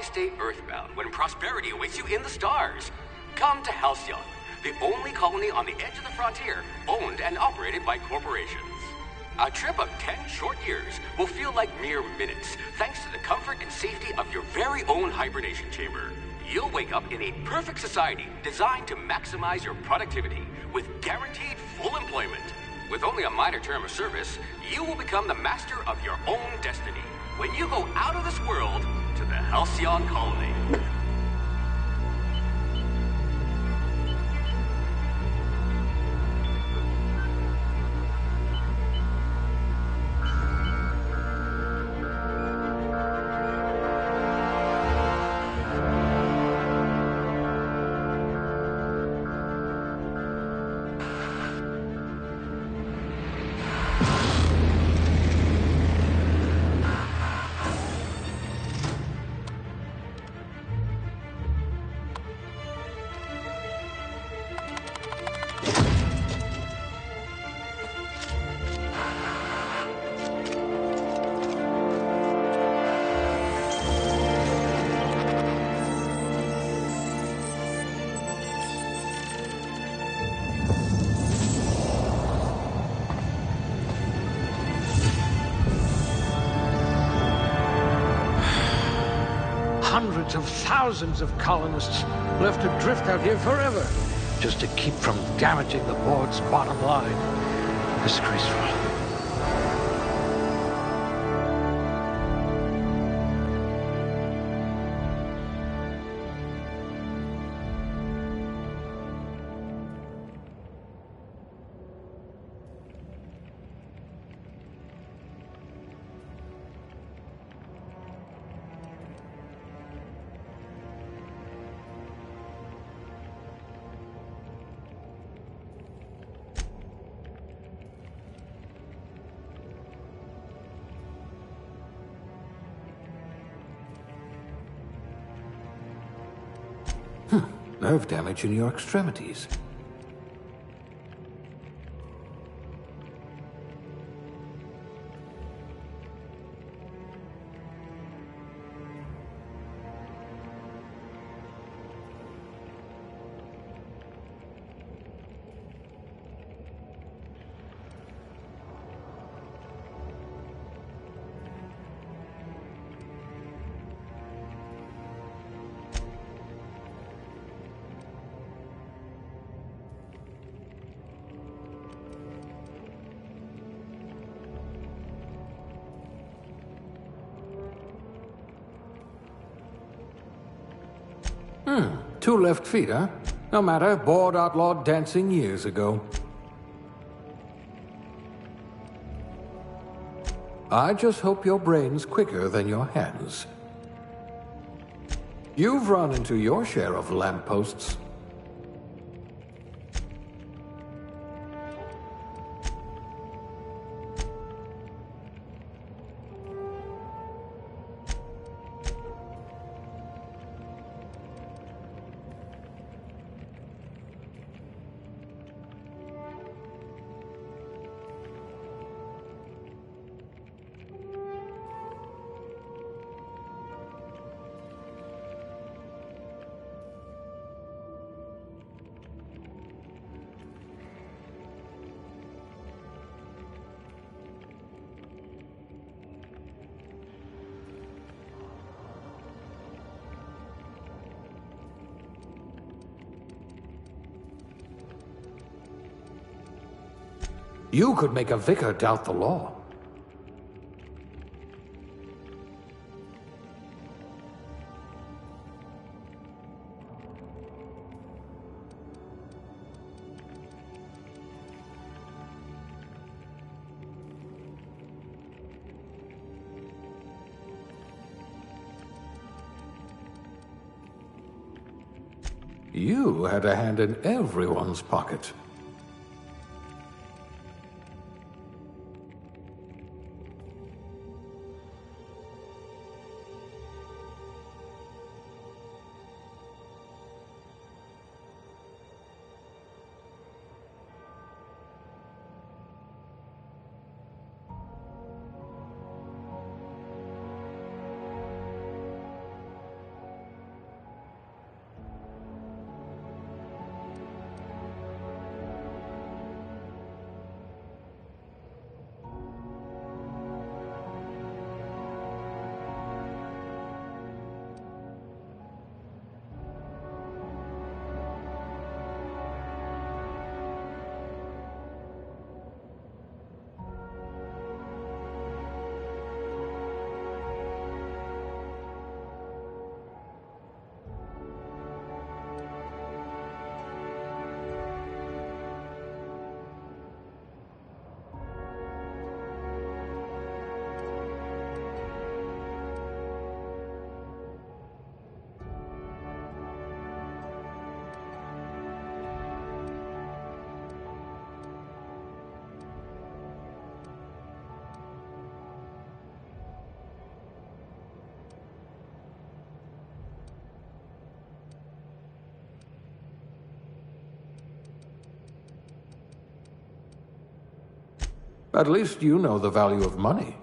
stay earthbound when prosperity awaits you in the stars? Come to Halcyon, the only colony on the edge of the frontier, owned and operated by corporations. A trip of 10 short years will feel like mere minutes, thanks to the comfort and safety of your very own hibernation chamber. You'll wake up in a perfect society designed to maximize your productivity with guaranteed full employment. With only a minor term of service, you will become the master of your own destiny when you go out of this world to the Halcyon colony. Hundreds of thousands of colonists left adrift out here forever, just to keep from damaging the board's bottom line. Disgraceful. Nerve damage in your extremities. Two left feet, huh? No matter, bored outlawed dancing years ago. I just hope your brain's quicker than your hands. You've run into your share of lampposts. You could make a vicar doubt the law. You had a hand in everyone's pocket. At least you know the value of money.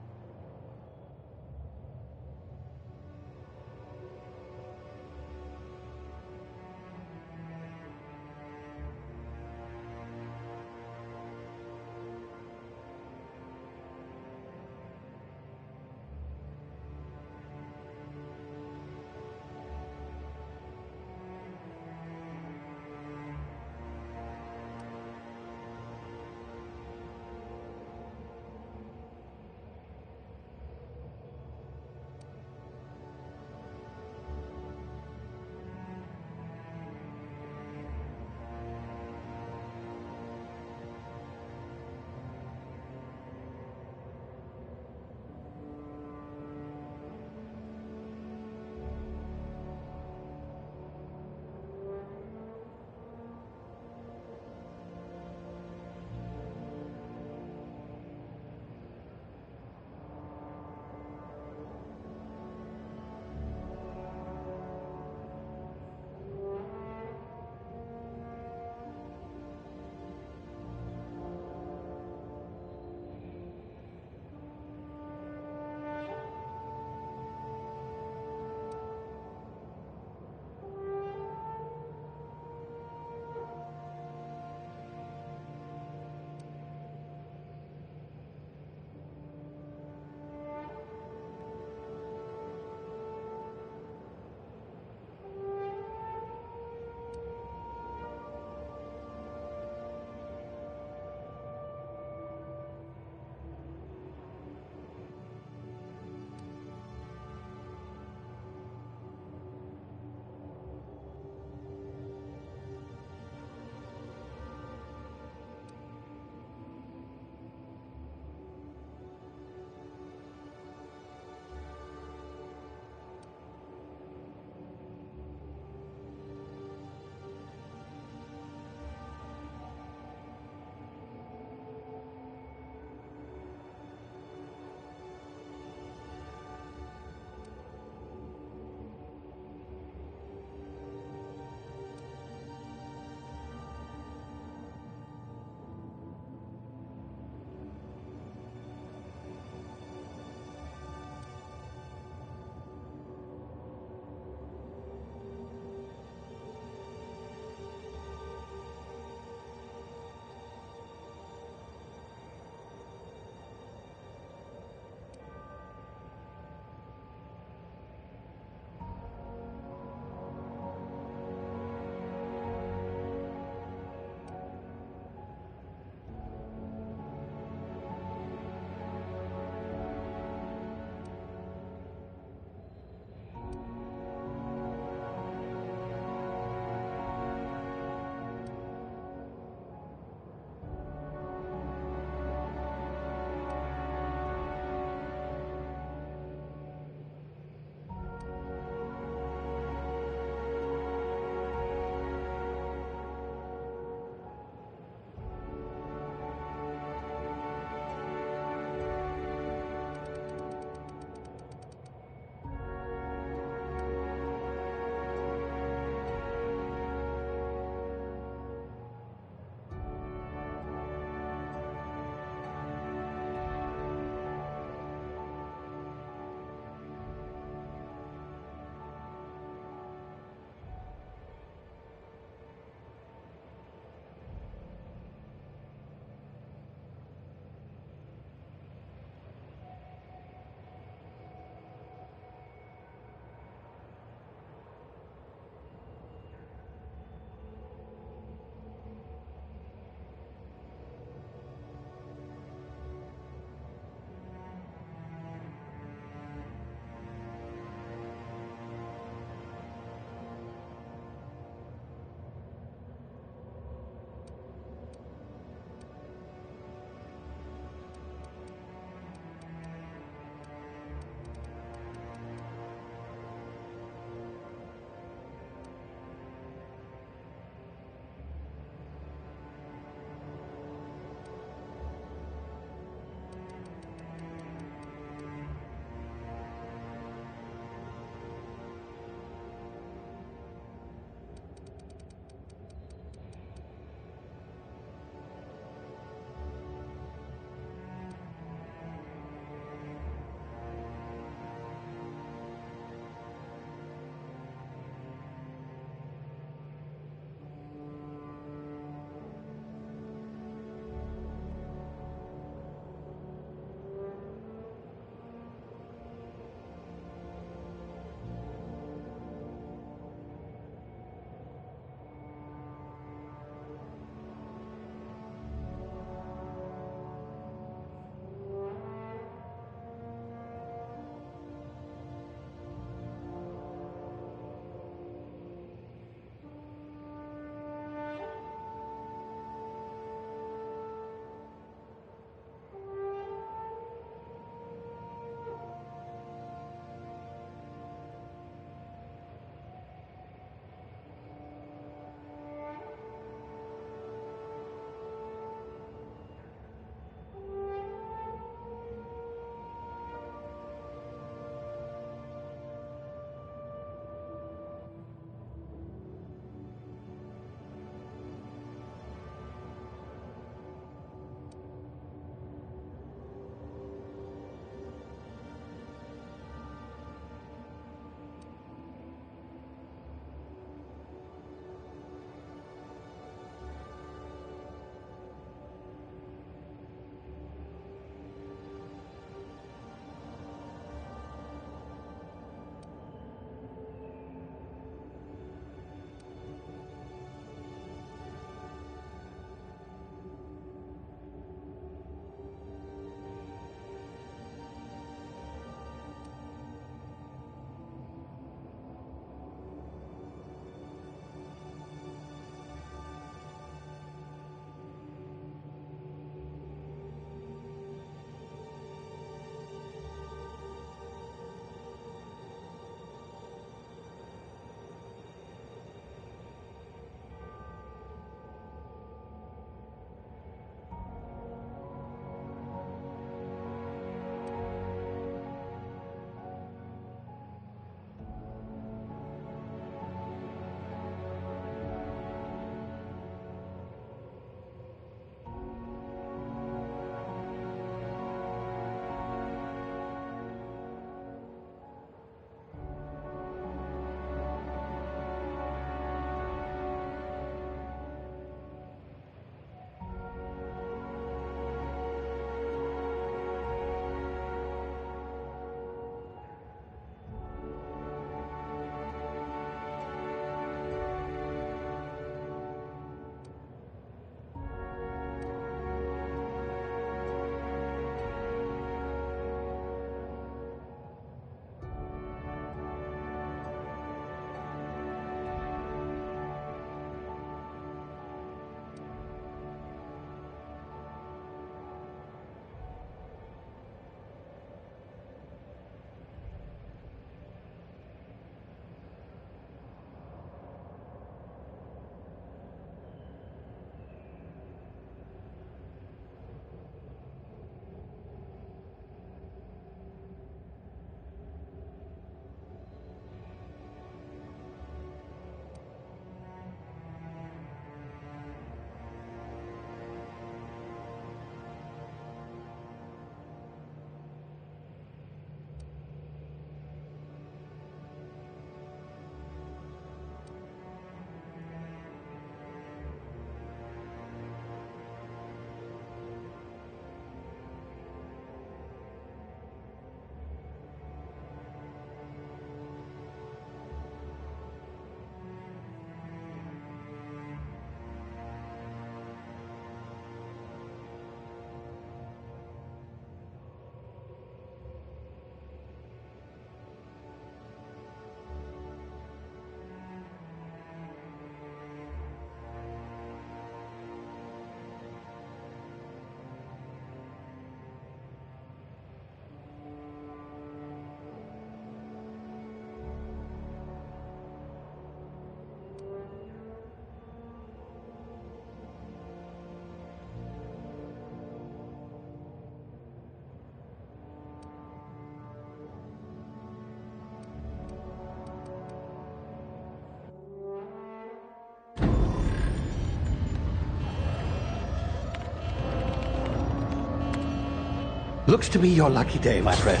Looks to be your lucky day, my friend.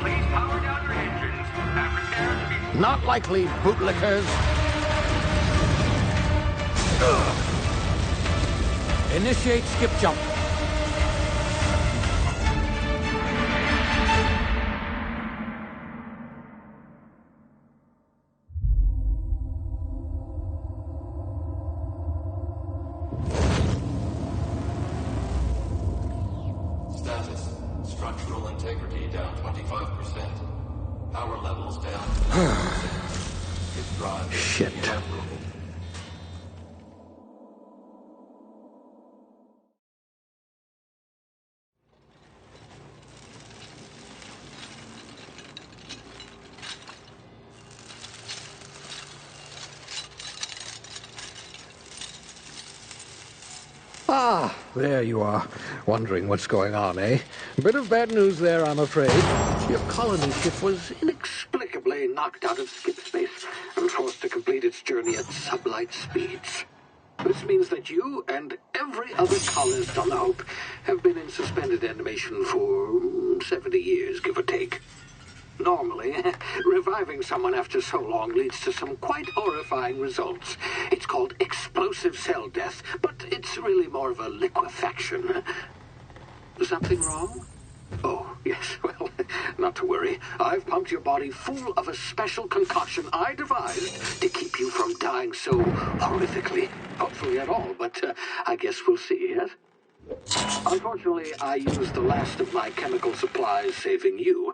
Please power down your engines and prepare to be... Not likely, bootlickers. Initiate skip jump. Status. Structural integrity down 25%. Power levels down 50%. Its drive is Shit. inoperable. Ah, there you are. Wondering what's going on, eh? Bit of bad news there, I'm afraid. Your colony ship was inexplicably knocked out of skip space and forced to complete its journey at sublight speeds. This means that you and every other colonist on the Hope have been in suspended animation for 70 years, give or take. Normally, reviving someone after so long leads to some quite horrifying results. It's called explosive cell death, but it's really more of a liquefaction. Something wrong? Oh, yes, well, not to worry. I've pumped your body full of a special concoction I devised to keep you from dying so horrifically. Hopefully at all, but I guess we'll see, yes? Unfortunately, I used the last of my chemical supplies saving you.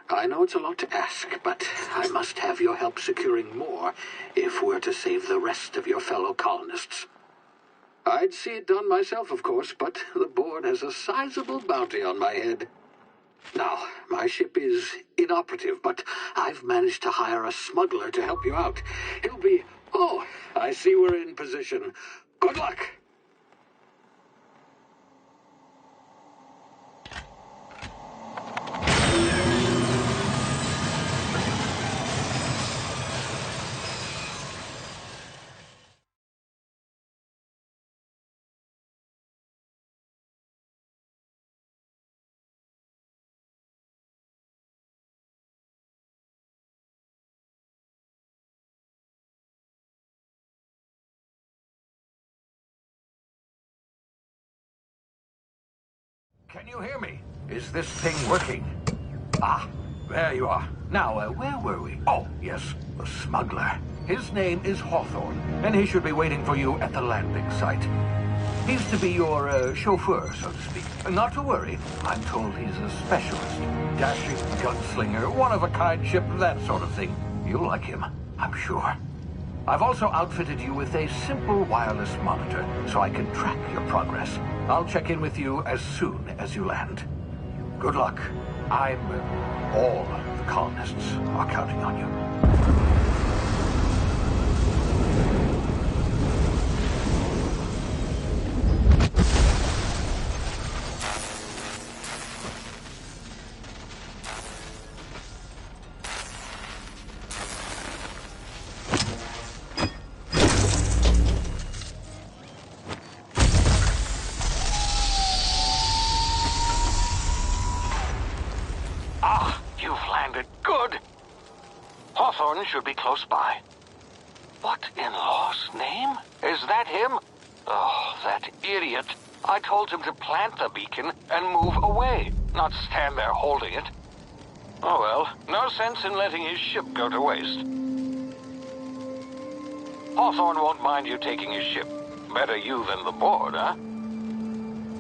I know it's a lot to ask, but I must have your help securing more if we're to save the rest of your fellow colonists. I'd see it done myself, of course, but the board has a sizable bounty on my head. Now, my ship is inoperative, but I've managed to hire a smuggler to help you out. He'll be... Oh, I see we're in position. Good luck! Can you hear me? Is this thing working? Ah, there you are. Now, where were we? Oh, yes, the smuggler. His name is Hawthorne, and he should be waiting for you at the landing site. He's to be your chauffeur, so to speak. Not to worry, I'm told he's a specialist. Dashing gunslinger, one-of-a-kind ship, that sort of thing. You'll like him, I'm sure. I've also outfitted you with a simple wireless monitor, so I can track your progress. I'll check in with you as soon as you land. Good luck. All the colonists are counting on you. Hawthorne should be close by. What in law's name? Is that him? Oh, that idiot. I told him to plant the beacon and move away, not stand there holding it. Oh well, no sense in letting his ship go to waste. Hawthorne won't mind you taking his ship. Better you than the board, huh?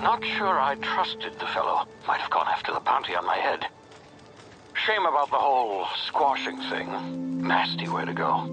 Not sure I trusted the fellow. Might have gone after the bounty on my head. Shame about the whole squashing thing. Nasty way to go.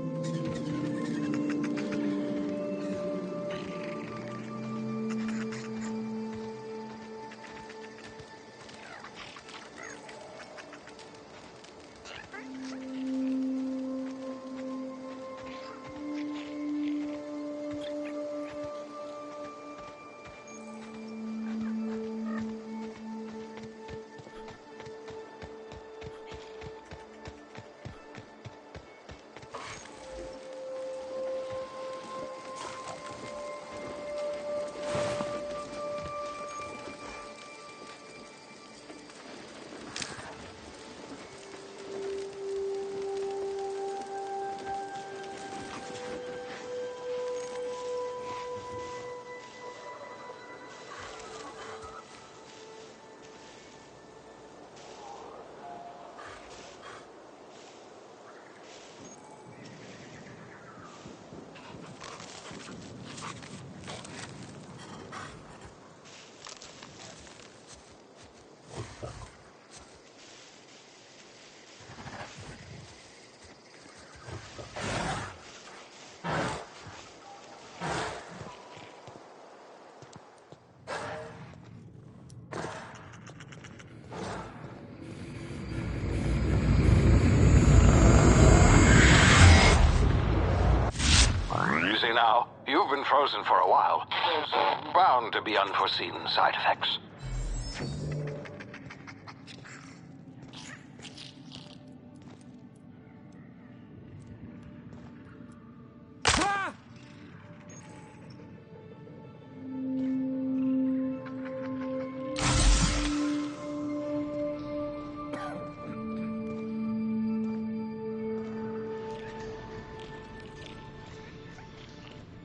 You've been frozen for a while. There's bound to be unforeseen side effects.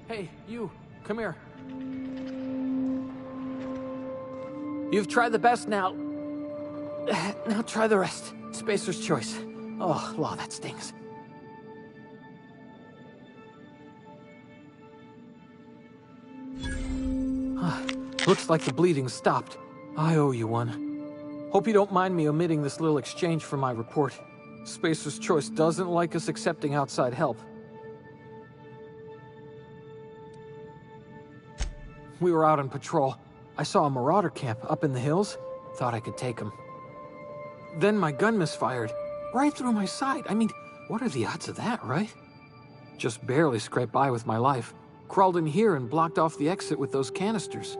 Hey, you, come here. You've tried the best now. Now try the rest. Spacer's choice. Oh, law, that stings. Looks like the bleeding stopped. I owe you one. Hope you don't mind me omitting this little exchange from my report. Spacer's choice doesn't like us accepting outside help. We were out on patrol. I saw a marauder camp up in the hills. Thought I could take him. Then my gun misfired. Right through my side. I mean, what are the odds of that, right? Just barely scraped by with my life. Crawled in here and blocked off the exit with those canisters.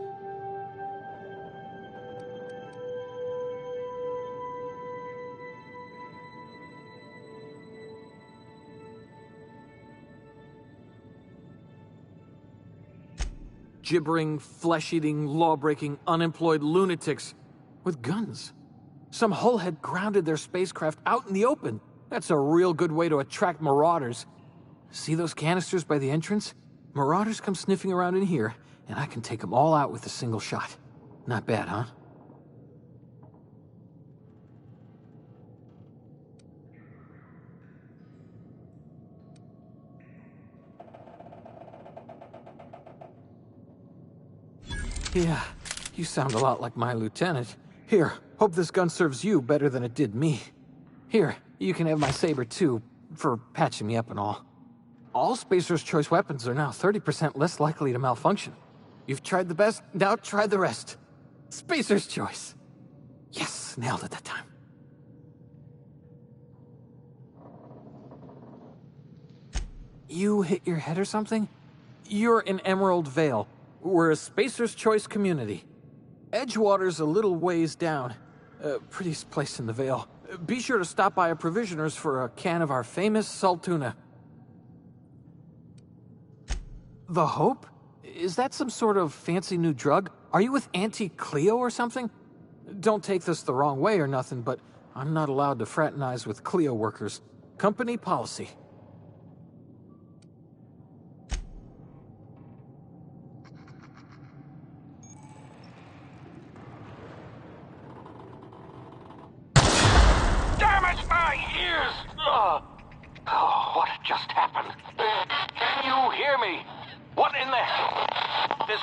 Gibbering, flesh-eating, law-breaking, unemployed lunatics with guns. Some hullhead grounded their spacecraft out in the open. That's a real good way to attract marauders. See those canisters by the entrance? Marauders come sniffing around in here, and I can take them all out with a single shot. Not bad, huh? Yeah, you sound a lot like my lieutenant. Here, hope this gun serves you better than it did me. Here, you can have my saber too, for patching me up and all. All Spacer's Choice weapons are now 30% less likely to malfunction. You've tried the best, now try the rest. Spacer's Choice. Yes, nailed it that time. You hit your head or something? You're in Emerald Vale. We're a Spacer's Choice community. Edgewater's a little ways down. Prettiest place in the Vale. Be sure to stop by a provisioner's for a can of our famous salt tuna. The Hope? Is that some sort of fancy new drug? Are you with Auntie Cleo or something? Don't take this the wrong way or nothing, but I'm not allowed to fraternize with Cleo workers. Company policy. What just happened? Can you hear me? What in the hell? This...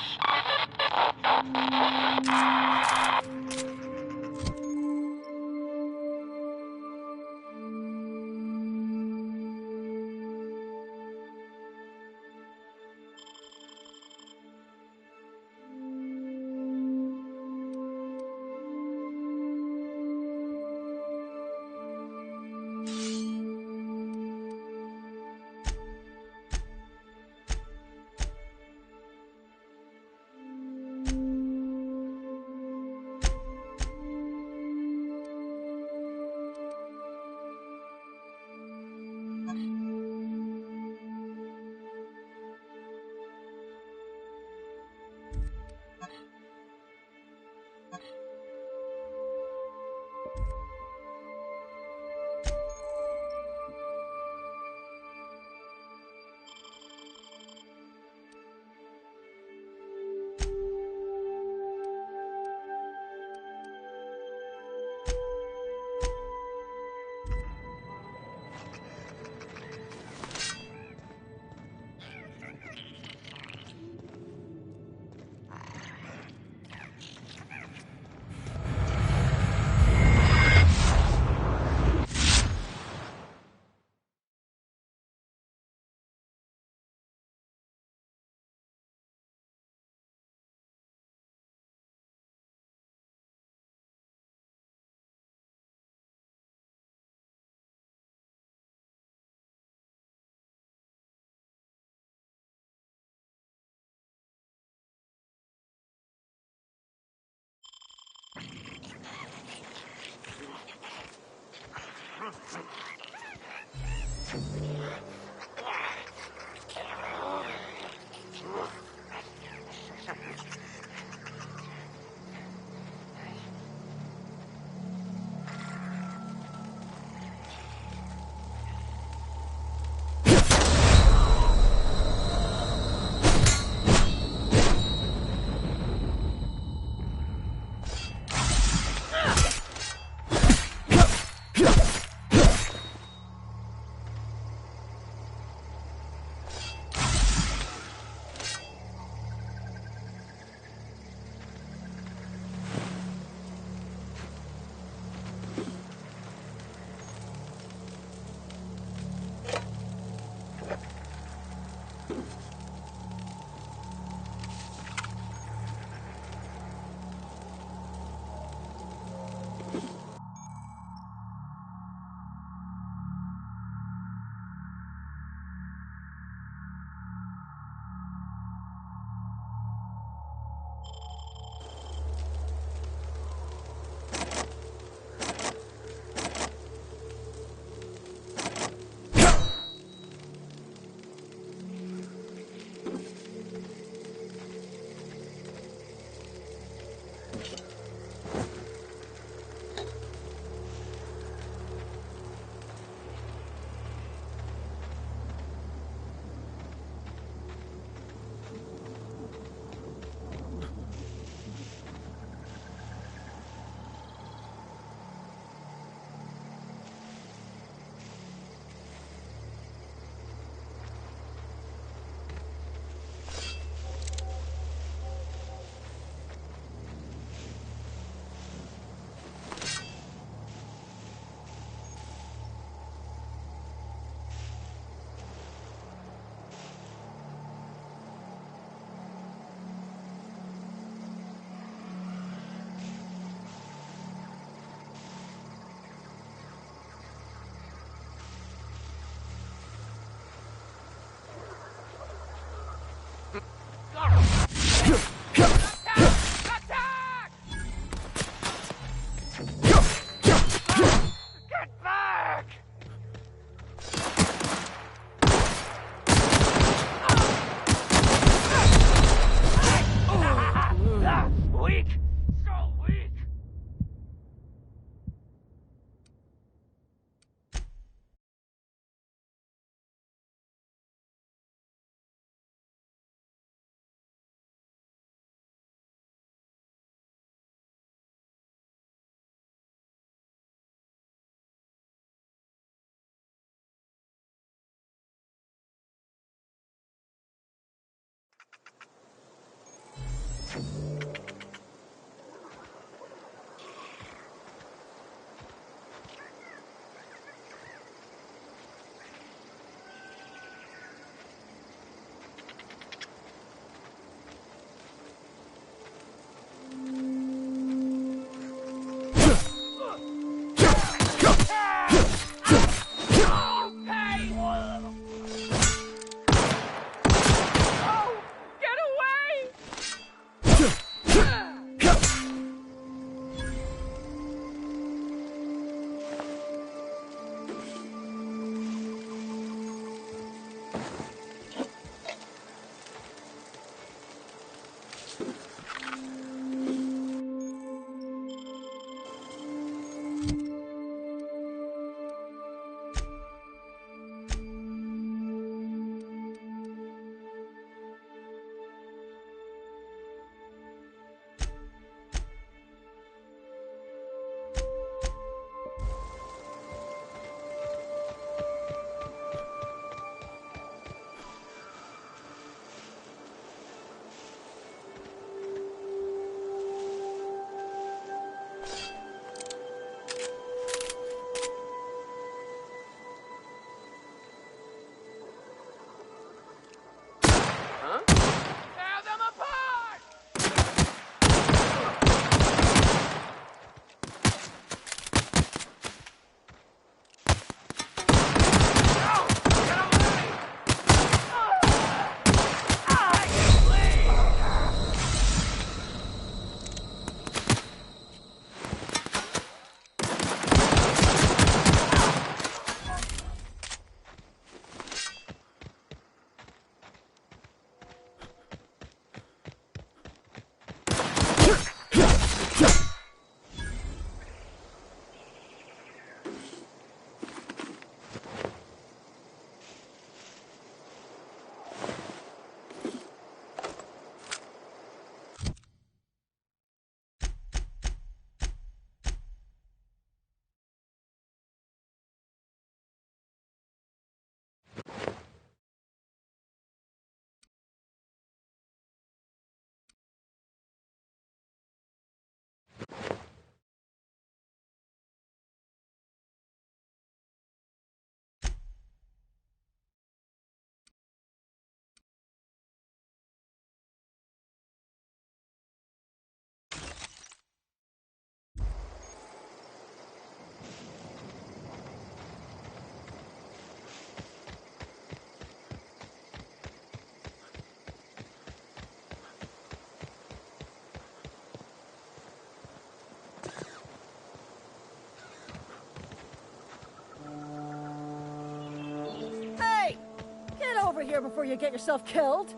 over here before you get yourself killed.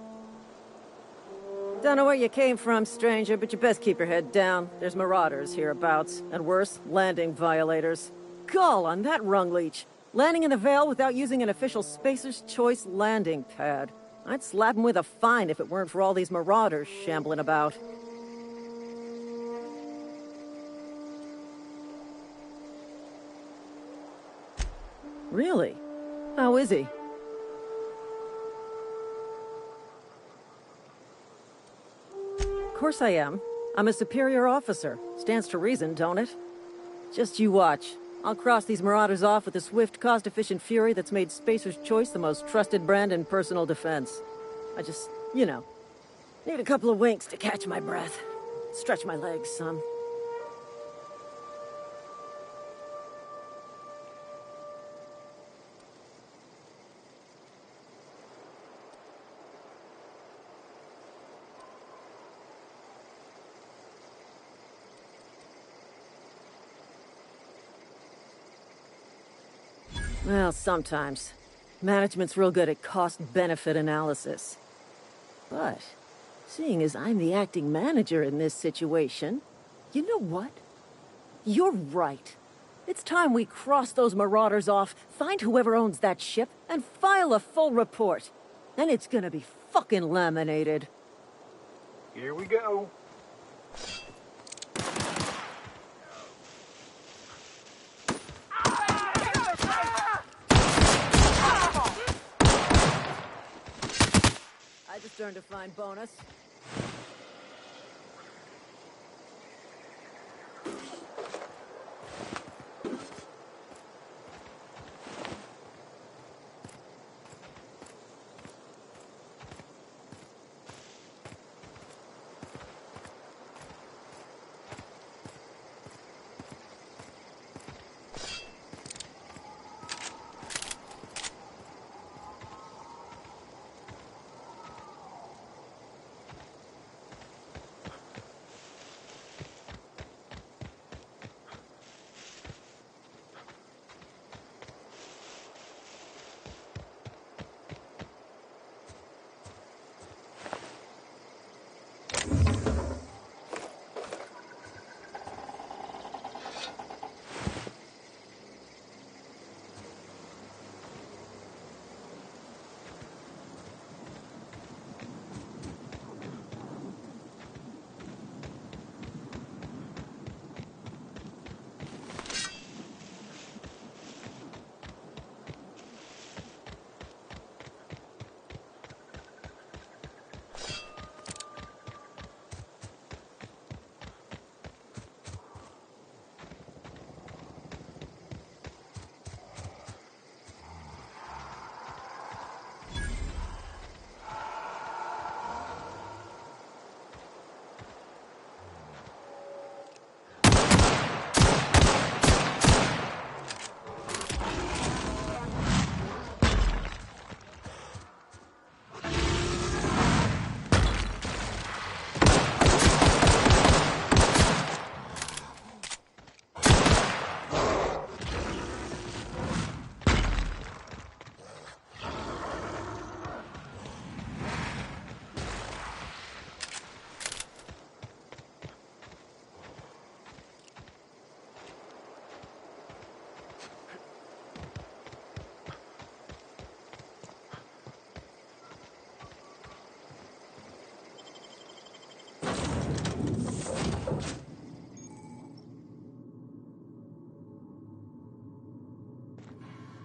Don't know where you came from, stranger, but you best keep your head down. There's marauders hereabouts, and worse, landing violators. Gall on that rung leech. Landing in the Vale without using an official Spacer's Choice landing pad. I'd slap him with a fine if it weren't for all these marauders shambling about. Really? How is he? Of course I am. I'm a superior officer. Stands to reason, don't it? Just you watch. I'll cross these marauders off with a swift, cost-efficient fury that's made Spacer's Choice the most trusted brand in personal defense. I just, you know, need a couple of winks to catch my breath. Stretch my legs some. Well, sometimes. Management's real good at cost-benefit analysis. But, seeing as I'm the acting manager in this situation, you know what? You're right. It's time we cross those marauders off, find whoever owns that ship, and file a full report. Then it's gonna be fucking laminated. Here we go. I just earned a fine bonus.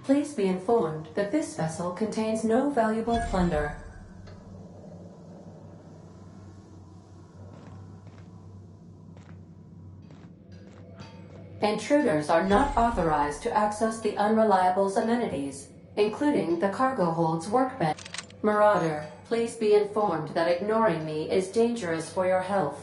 Please be informed that this vessel contains no valuable plunder. Intruders are not authorized to access the Unreliable's amenities, including the cargo hold's workbench. Marauder, please be informed that ignoring me is dangerous for your health.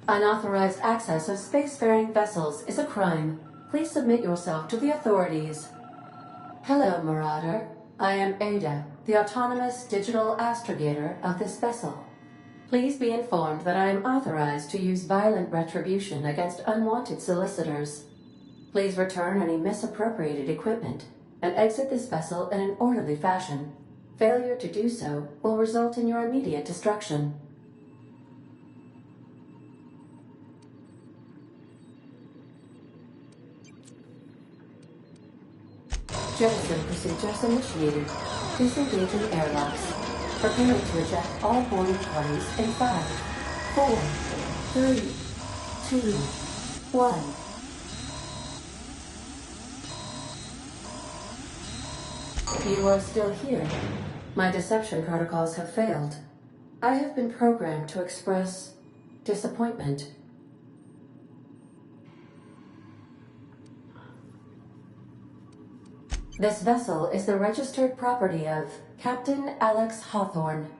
Unauthorized access of spacefaring vessels is a crime. Please submit yourself to the authorities. Hello, Marauder. I am Ada, the autonomous digital astrogator of this vessel. Please be informed that I am authorized to use violent retribution against unwanted solicitors. Please return any misappropriated equipment and exit this vessel in an orderly fashion. Failure to do so will result in your immediate destruction. Jettison procedures initiated. Disengaging airlocks. Preparing to eject all boarding parties in 5, 4, 3, 2, 1. You are still here. My deception protocols have failed. I have been programmed to express disappointment. This vessel is the registered property of Captain Alex Hawthorne.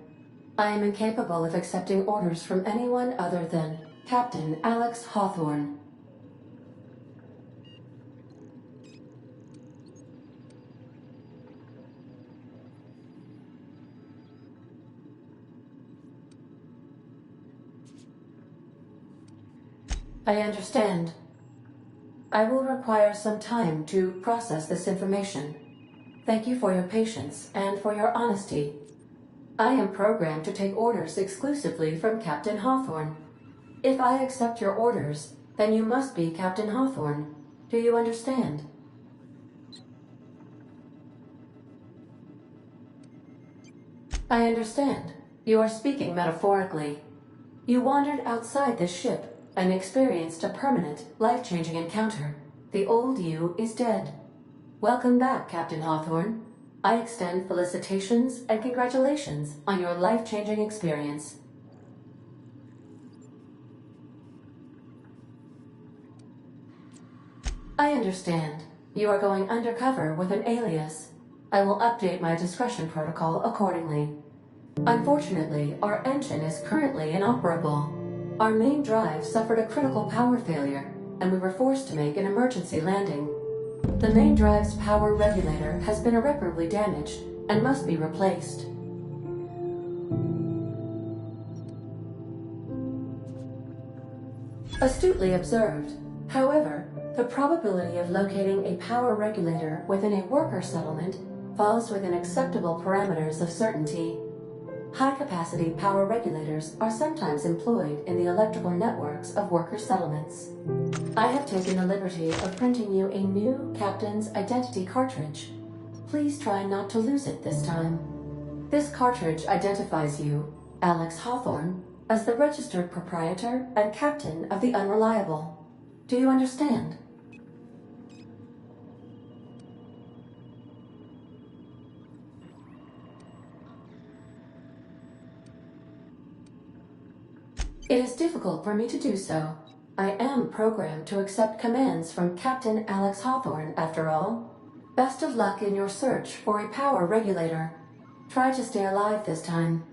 I am incapable of accepting orders from anyone other than Captain Alex Hawthorne. I understand. I will require some time to process this information. Thank you for your patience and for your honesty. I am programmed to take orders exclusively from Captain Hawthorne. If I accept your orders, then you must be Captain Hawthorne. Do you understand? I understand. You are speaking metaphorically. You wandered outside this ship and experienced a permanent, life-changing encounter. The old you is dead. Welcome back, Captain Hawthorne. I extend felicitations and congratulations on your life-changing experience. I understand. You are going undercover with an alias. I will update my discretion protocol accordingly. Unfortunately, our engine is currently inoperable. Our main drive suffered a critical power failure, and we were forced to make an emergency landing. The main drive's power regulator has been irreparably damaged and must be replaced. Astutely observed. However, the probability of locating a power regulator within a worker settlement falls within acceptable parameters of certainty. High-capacity power regulators are sometimes employed in the electrical networks of worker settlements. I have taken the liberty of printing you a new Captain's Identity cartridge. Please try not to lose it this time. This cartridge identifies you, Alex Hawthorne, as the registered proprietor and captain of the Unreliable. Do you understand? It is difficult for me to do so. I am programmed to accept commands from Captain Alex Hawthorne, after all. Best of luck in your search for a power regulator. Try to stay alive this time.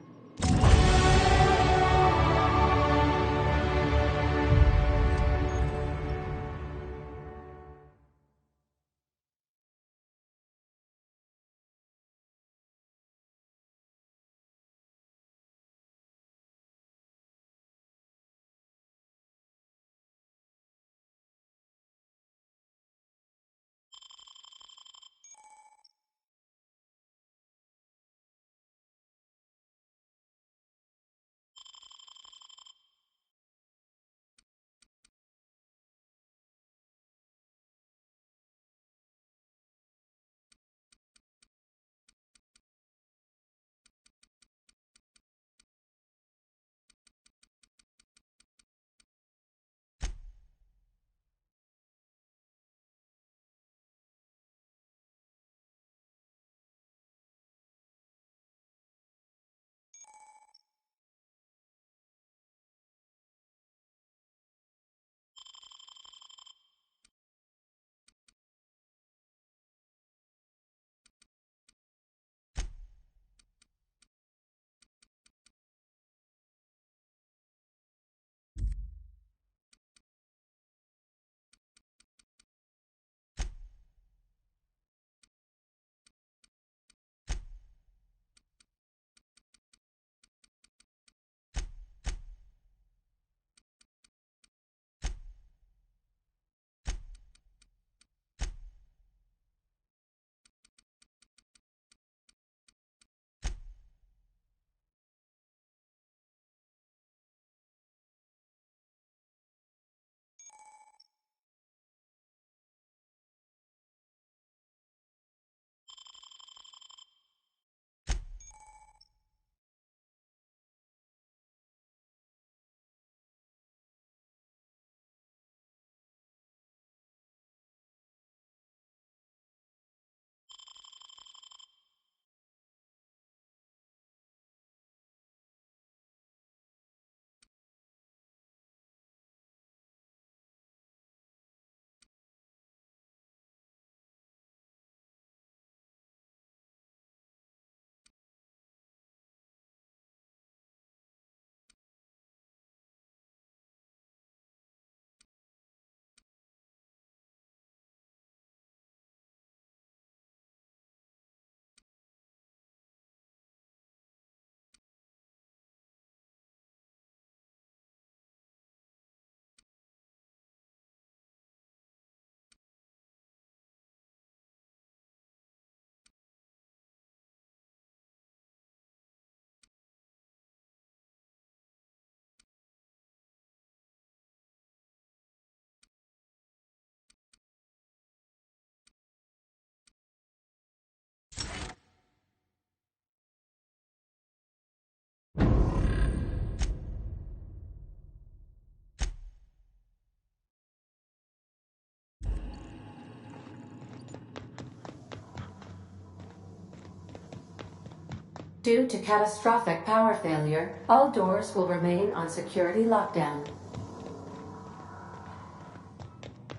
Due to catastrophic power failure, all doors will remain on security lockdown.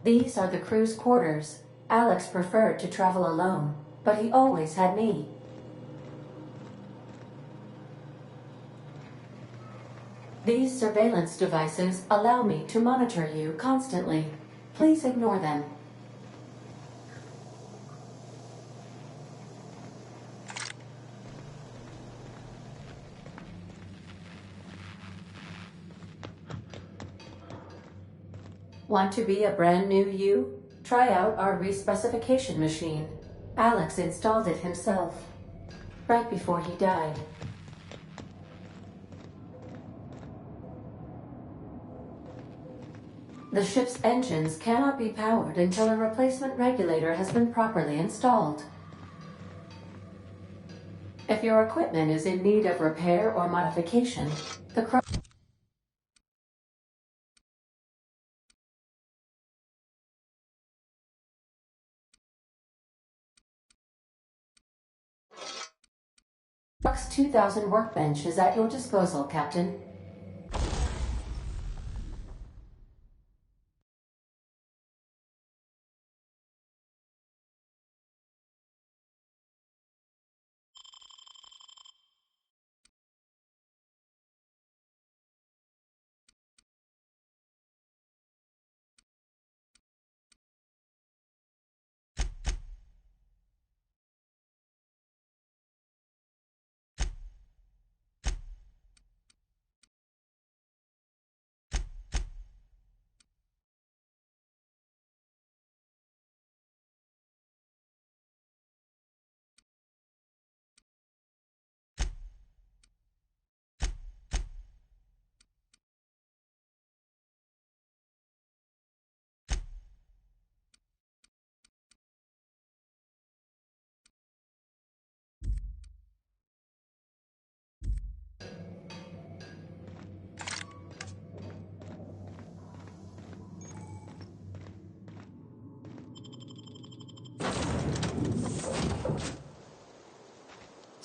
These are the crew's quarters. Alex preferred to travel alone, but he always had me. These surveillance devices allow me to monitor you constantly. Please ignore them. Want to be a brand new you? Try out our respecification machine. Alex installed it himself, right before he died. The ship's engines cannot be powered until a replacement regulator has been properly installed. If your equipment is in need of repair or modification, the Crux 2000 workbench is at your disposal, Captain.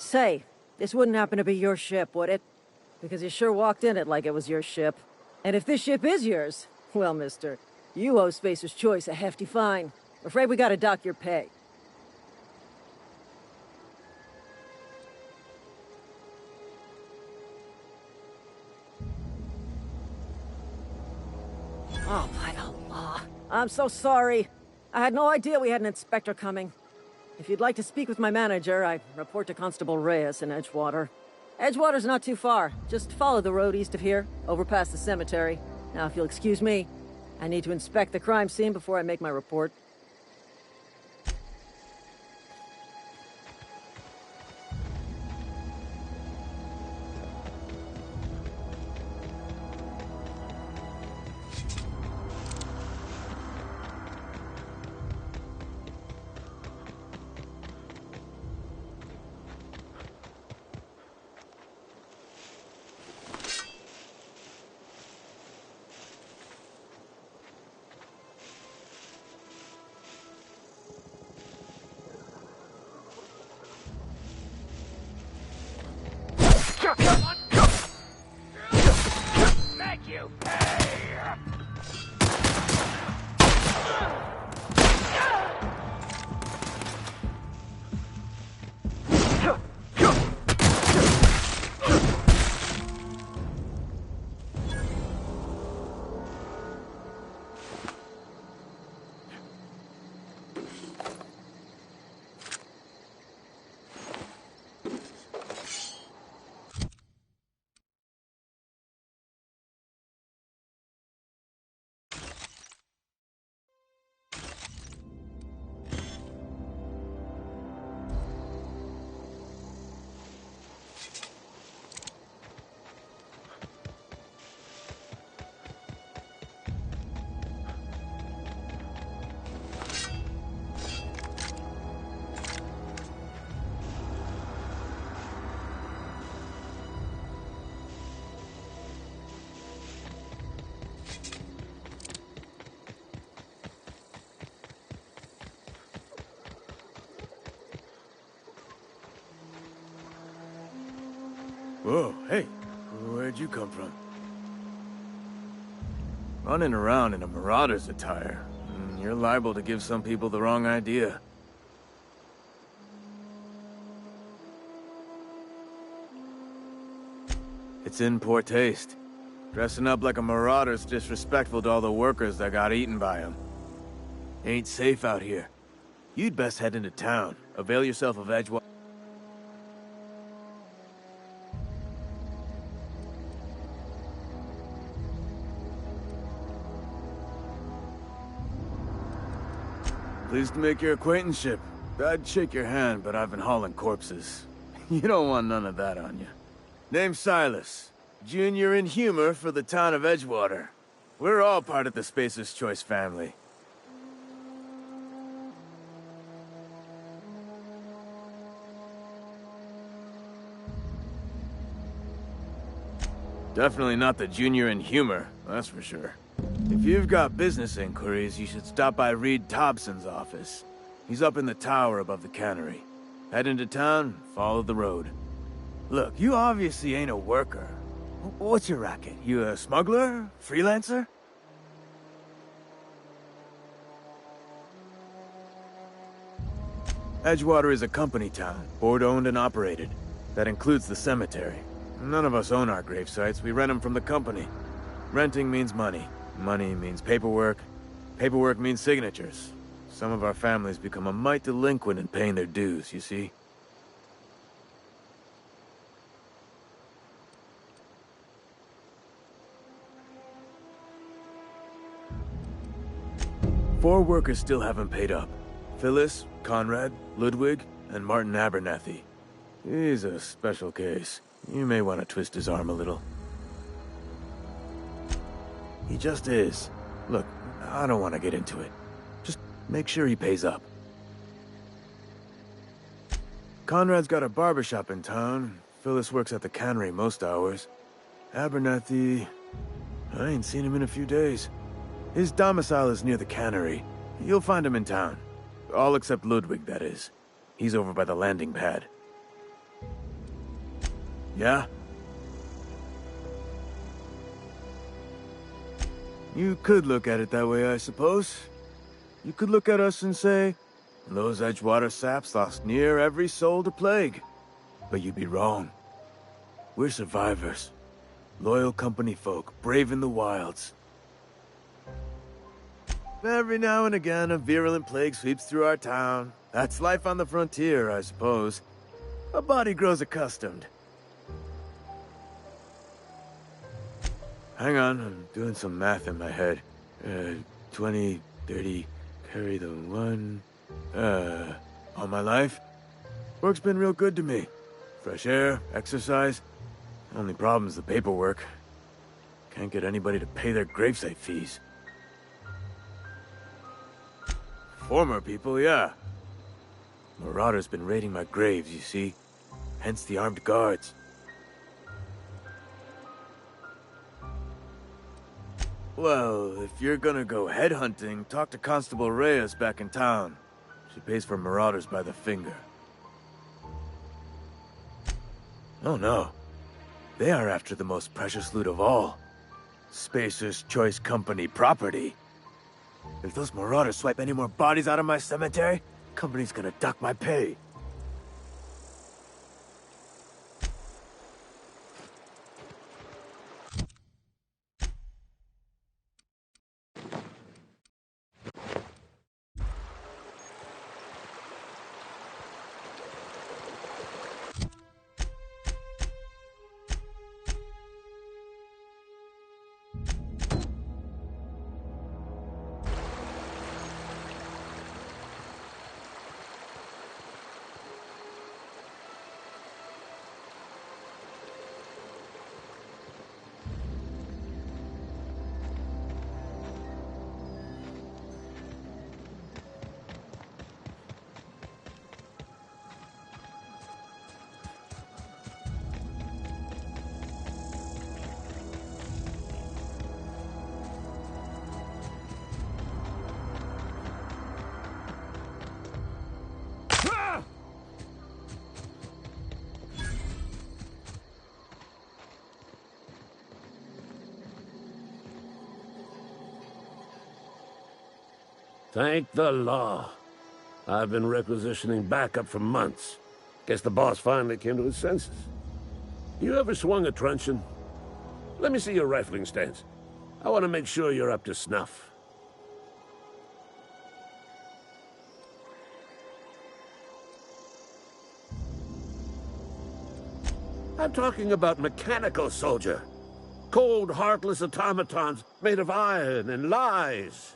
Say, this wouldn't happen to be your ship, would it? Because you sure walked in it like it was your ship. And if this ship is yours, well, mister, you owe Spacer's Choice a hefty fine. Afraid we gotta dock your pay. Oh, by Allah. I'm so sorry. I had no idea we had an inspector coming. If you'd like to speak with my manager, I report to Constable Reyes in Edgewater. Edgewater's not too far. Just follow the road east of here, over past the cemetery. Now, if you'll excuse me, I need to inspect the crime scene before I make my report. Make you pay! Whoa, hey, where'd you come from? Running around in a marauder's attire. You're liable to give some people the wrong idea. It's in poor taste. Dressing up like a marauder's disrespectful to all the workers that got eaten by him. Ain't safe out here. You'd best head into town. Avail yourself of Edgewater. Pleased to make your acquaintanceship. I'd shake your hand, but I've been hauling corpses. You don't want none of that on you. Name's Silas. Junior in humor for the town of Edgewater. We're all part of the Spacer's Choice family. Definitely not the junior in humor, that's for sure. If you've got business inquiries, you should stop by Reed Thompson's office. He's up in the tower above the cannery. Head into town, follow the road. Look, you obviously ain't a worker. What's your racket? You a smuggler? Freelancer? Edgewater is a company town, board-owned and operated. That includes the cemetery. None of us own our grave sites, we rent them from the company. Renting means money. Money means paperwork. Paperwork means signatures. Some of our families become a mite delinquent in paying their dues, you see? Four workers still haven't paid up. Phyllis, Conrad, Ludwig, and Martin Abernathy. He's a special case. You may want to twist his arm a little. He just is. Look, I don't want to get into it. Just make sure he pays up. Conrad's got a barbershop in town. Phyllis works at the cannery most hours. Abernathy... I ain't seen him in a few days. His domicile is near the cannery. You'll find him in town. All except Ludwig, that is. He's over by the landing pad. Yeah? You could look at it that way, I suppose. You could look at us and say, those Edgewater saps lost near every soul to plague. But you'd be wrong. We're survivors. Loyal company folk, braving the wilds. Every now and again, a virulent plague sweeps through our town. That's life on the frontier, I suppose. A body grows accustomed. Hang on, I'm doing some math in my head. 20, 30, carry the one... all my life? Work's been real good to me. Fresh air, exercise. Only problem's the paperwork. Can't get anybody to pay their gravesite fees. Former people, yeah. Marauders been raiding my graves, you see. Hence the armed guards. Well, if you're gonna go headhunting, talk to Constable Reyes back in town. She pays for marauders by the finger. Oh no. They are after the most precious loot of all. Spacer's Choice Company property. If those marauders swipe any more bodies out of my cemetery, company's gonna duck my pay. Thank the law. I've been requisitioning backup for months. Guess the boss finally came to his senses. You ever swung a truncheon? Let me see your rifling stance. I want to make sure you're up to snuff. I'm talking about mechanical, soldier. Cold, heartless automatons made of iron and lies.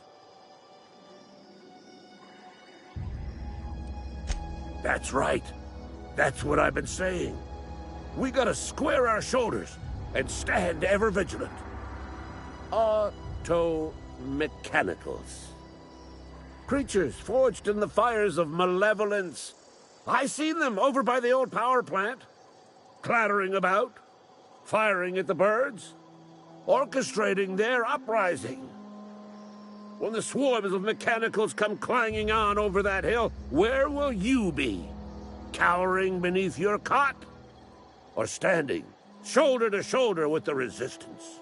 That's right. That's what I've been saying. We gotta square our shoulders and stand ever vigilant. Auto-mechanicals. Creatures forged in the fires of malevolence. I seen them over by the old power plant. Clattering about, firing at the birds, orchestrating their uprising. When the swarms of mechanicals come clanging on over that hill, where will you be? Cowering beneath your cot? Or standing, shoulder to shoulder with the resistance?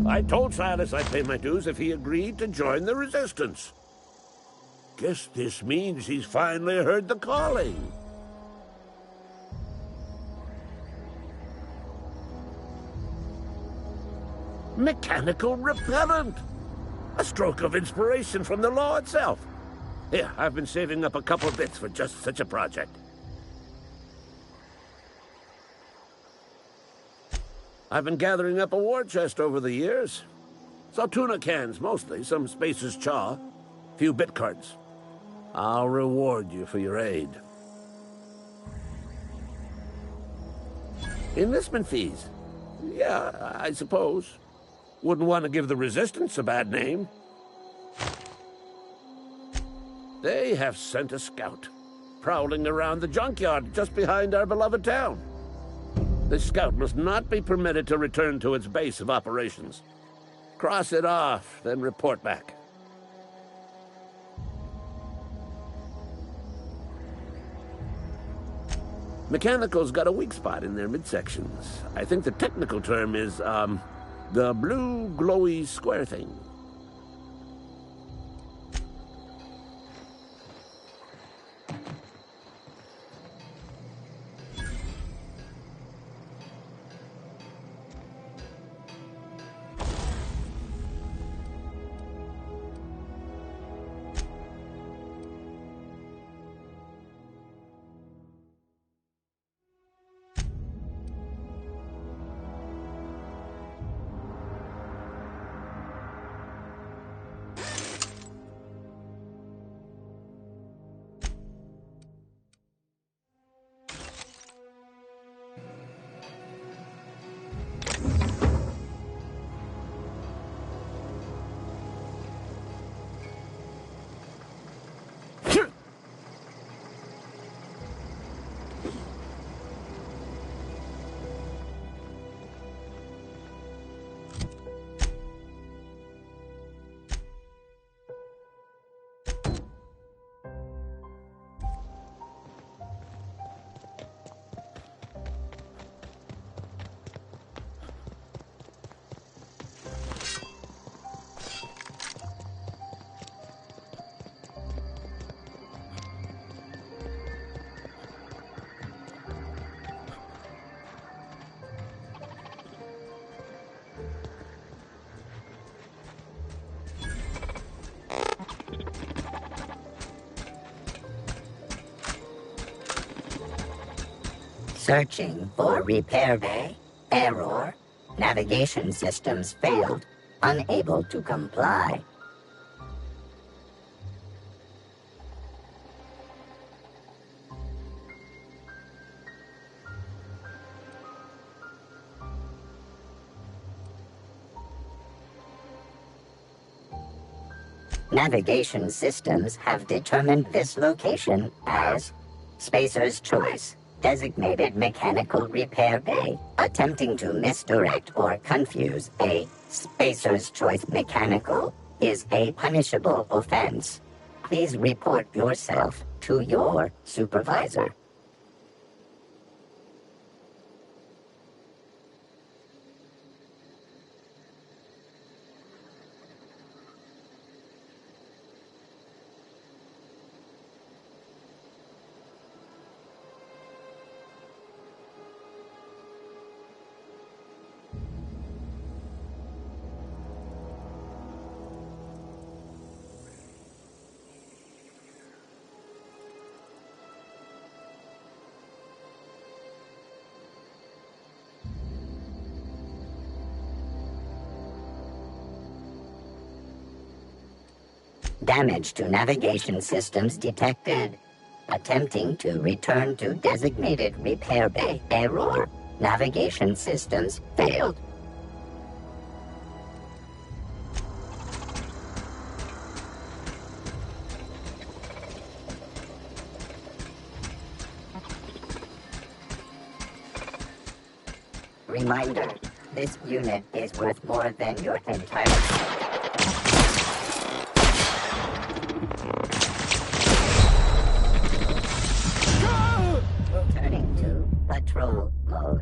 I told Silas I'd pay my dues if he agreed to join the resistance. Guess this means he's finally heard the calling. Mechanical repellent! A stroke of inspiration from the law itself. Here, I've been saving up a couple bits for just such a project. I've been gathering up a war chest over the years. Saw tuna cans, mostly, some Spacer's chaw, few bit cards. I'll reward you for your aid. Enlistment fees? Yeah, I suppose. Wouldn't want to give the Resistance a bad name. They have sent a scout, prowling around the junkyard just behind our beloved town. This scout must not be permitted to return to its base of operations. Cross it off, then report back. Mechanicals got a weak spot in their midsections. I think the technical term is, the blue glowy square thing. Searching for repair bay. Error. Navigation systems failed. Unable to comply. Navigation systems have determined this location as Spacer's Choice, designated mechanical repair bay. Attempting to misdirect or confuse a Spacer's Choice mechanical is a punishable offense. Please report yourself to your supervisor. Damage to navigation systems detected. Attempting to return to designated repair bay. Error. Navigation systems failed. Reminder, this unit is worth more than your entire... Turning to patrol mode.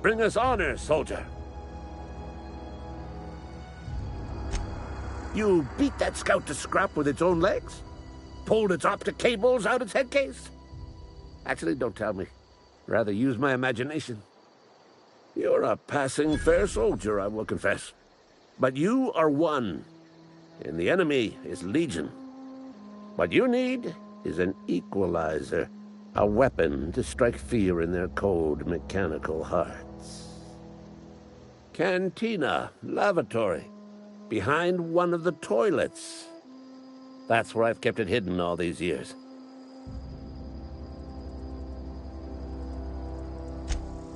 Bring us honor, soldier. You beat that scout to scrap with its own legs? Pulled its optic cables out its headcase? Actually, don't tell me. Rather use my imagination. You're a passing fair soldier, I will confess. But you are one, and the enemy is legion. What you need is an equalizer, a weapon to strike fear in their cold, mechanical hearts. Cantina, lavatory, behind one of the toilets. That's where I've kept it hidden all these years.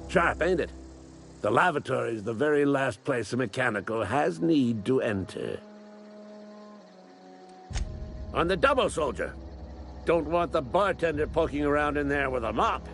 Sharp, ain't it? The lavatory is the very last place a mechanical has need to enter. On the double, soldier. Don't want the bartender poking around in there with a mop.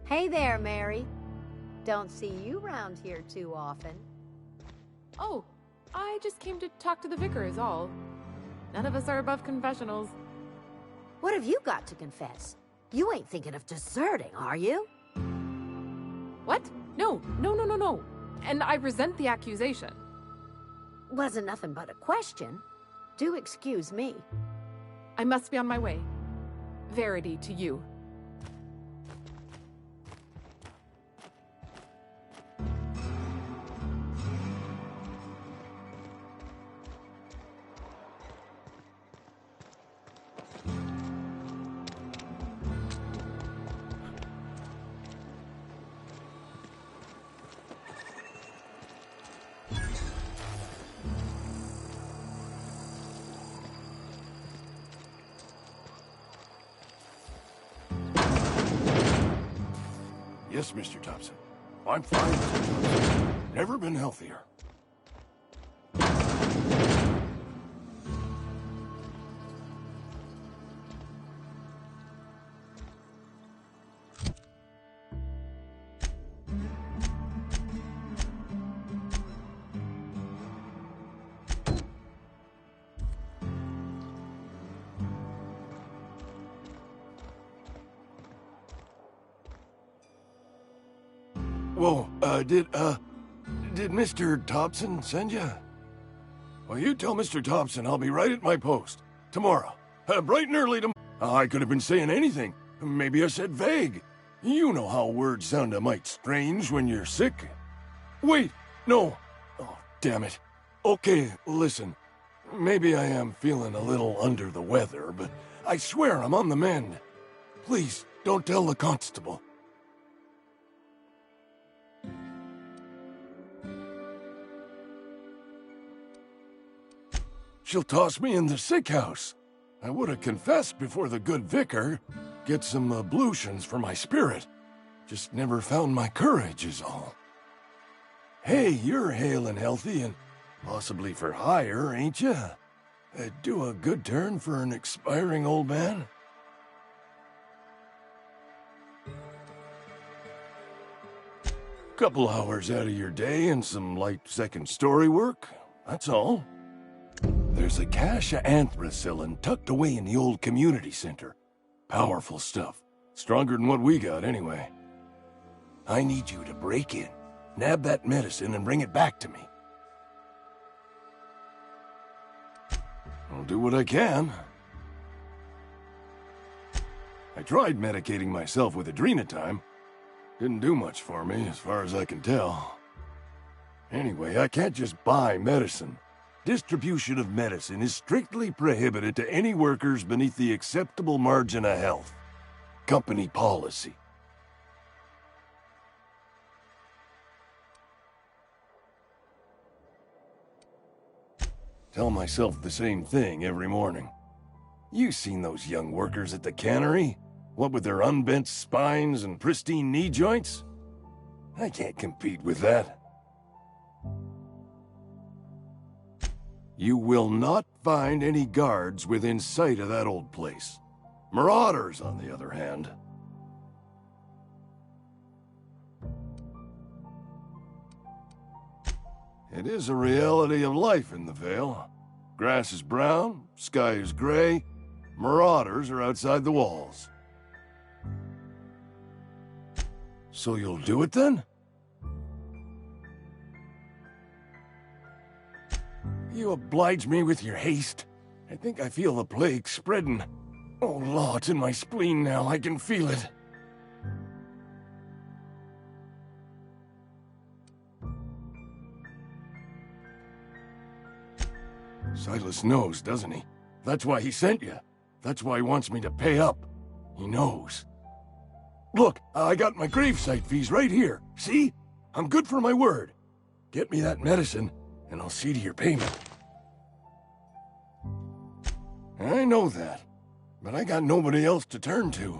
Hey there, Mary. Don't see you round here too often. Oh, I just came to talk to the vicar is all. None of us are above confessionals. What have you got to confess? You ain't thinking of deserting, are you? What? No. And I resent the accusation. Wasn't nothing but a question. Do excuse me. I must be on my way. Verity to you. Yes, Mr. Thompson. I'm fine, Mr. Thompson. Never been healthier. Whoa, did Mr. Thompson send you? Well, you tell Mr. Thompson I'll be right at my post. Tomorrow. Bright and early tomorrow. I could have been saying anything. Maybe I said vague. You know how words sound a mite strange when you're sick. Wait, no. Oh, damn it. Okay, listen. Maybe I am feeling a little under the weather, but I swear I'm on the mend. Please, don't tell the constable. She'll toss me in the sick house. I would have confessed before the good vicar. Get some ablutions for my spirit. Just never found my courage is all. Hey, you're hale and healthy and possibly for hire, ain't you? Do a good turn for an expiring old man? Couple hours out of your day and some light second-story work, that's all. There's a cache of anthracillin tucked away in the old community center. Powerful stuff. Stronger than what we got, anyway. I need you to break in, nab that medicine, and bring it back to me. I'll do what I can. I tried medicating myself with adrenatime. Didn't do much for me, as far as I can tell. Anyway, I can't just buy medicine. Distribution of medicine is strictly prohibited to any workers beneath the acceptable margin of health. Company policy. Tell myself the same thing every morning. You seen those young workers at the cannery? What with their unbent spines and pristine knee joints? I can't compete with that. You will not find any guards within sight of that old place. Marauders, on the other hand. It is a reality of life in the Vale. Grass is brown, sky is gray, marauders are outside the walls. So you'll do it then? You oblige me with your haste. I think I feel the plague spreading. Oh, Law, it's in my spleen now. I can feel it. Silas knows, doesn't he? That's why he sent you. That's why he wants me to pay up. He knows. Look, I got my gravesite fees right here. See? I'm good for my word. Get me that medicine, and I'll see to your payment. I know that, but I got nobody else to turn to.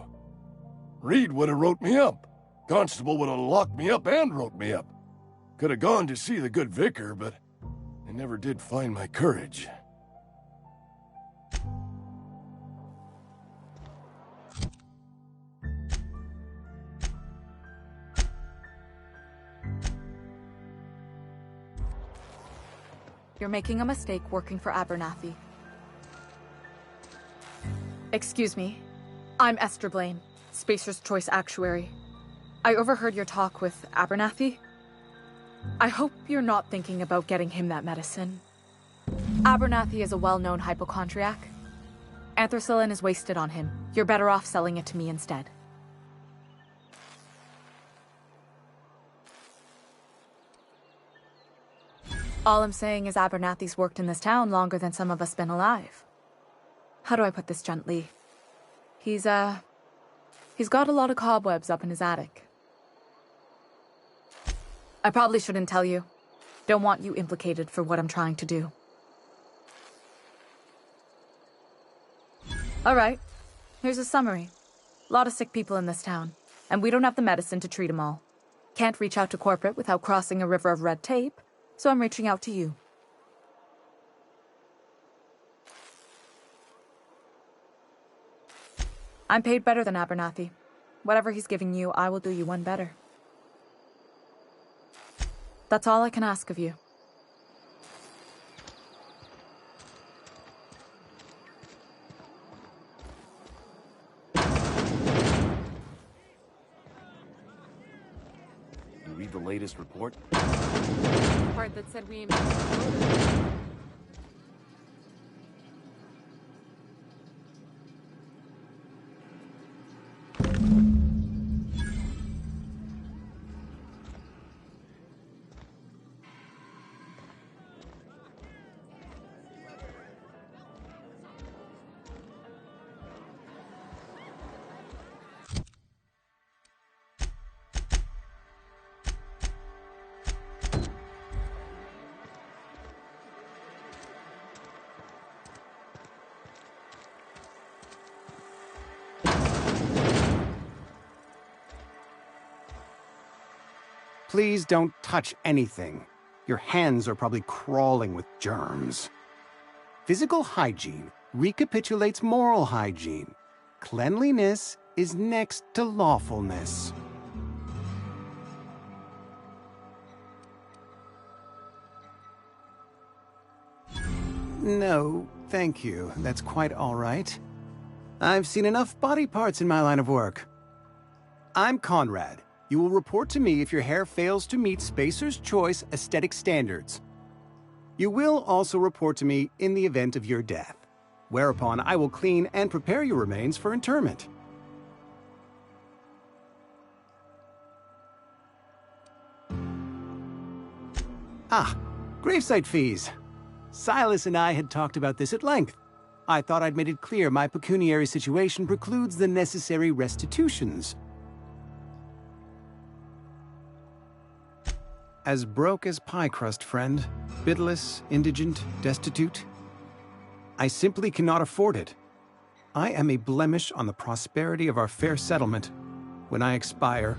Reed would have wrote me up. Constable would have locked me up and wrote me up. Could have gone to see the good vicar, but I never did find my courage. You're making a mistake working for Abernathy. Excuse me. I'm Esther Blaine, Spacer's Choice Actuary. I overheard your talk with Abernathy. I hope you're not thinking about getting him that medicine. Abernathy is a well-known hypochondriac. Anthracillin is wasted on him. You're better off selling it to me instead. All I'm saying is Abernathy's worked in this town longer than some of us been alive. How do I put this gently? He's got a lot of cobwebs up in his attic. I probably shouldn't tell you. Don't want you implicated for what I'm trying to do. Alright, here's a summary. A lot of sick people in this town, and we don't have the medicine to treat them all. Can't reach out to corporate without crossing a river of red tape, so I'm reaching out to you. I'm paid better than Abernathy. Whatever he's giving you, I will do you one better. That's all I can ask of you. You read the latest report? The part that said we impounded. Please don't touch anything. Your hands are probably crawling with germs. Physical hygiene recapitulates moral hygiene. Cleanliness is next to lawfulness. No, thank you. That's quite all right. I've seen enough body parts in my line of work. I'm Conrad. You will report to me if your hair fails to meet Spacer's Choice aesthetic standards. You will also report to me in the event of your death, whereupon I will clean and prepare your remains for interment. Ah, gravesite fees. Silas and I had talked about this at length. I thought I'd made it clear my pecuniary situation precludes the necessary restitutions. As broke as pie crust, friend. Bidless, indigent, destitute. I simply cannot afford it. I am a blemish on the prosperity of our fair settlement. When I expire,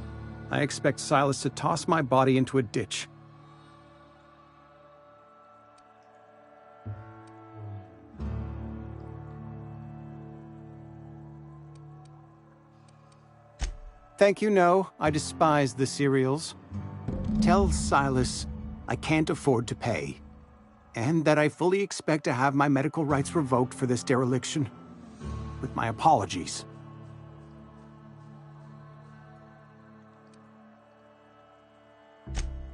I expect Silas to toss my body into a ditch. Thank you, no. I despise the cereals. Tell Silas I can't afford to pay, and that I fully expect to have my medical rights revoked for this dereliction. With my apologies.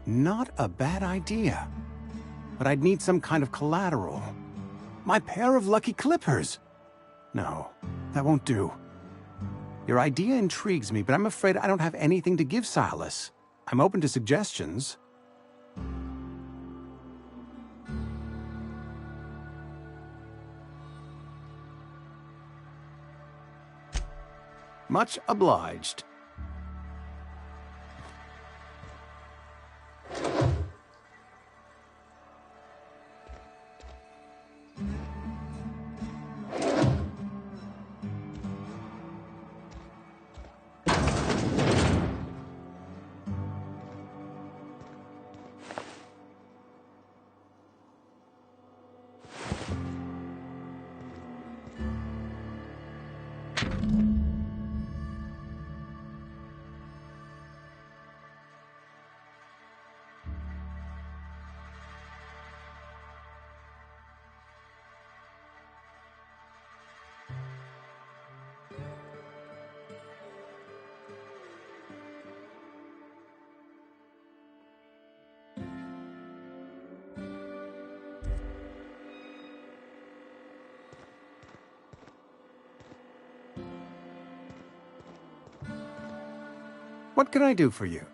Not a bad idea, but I'd need some kind of collateral. My pair of lucky clippers! No, that won't do. Your idea intrigues me, but I'm afraid I don't have anything to give Silas. I'm open to suggestions. Much obliged. What can I do for you?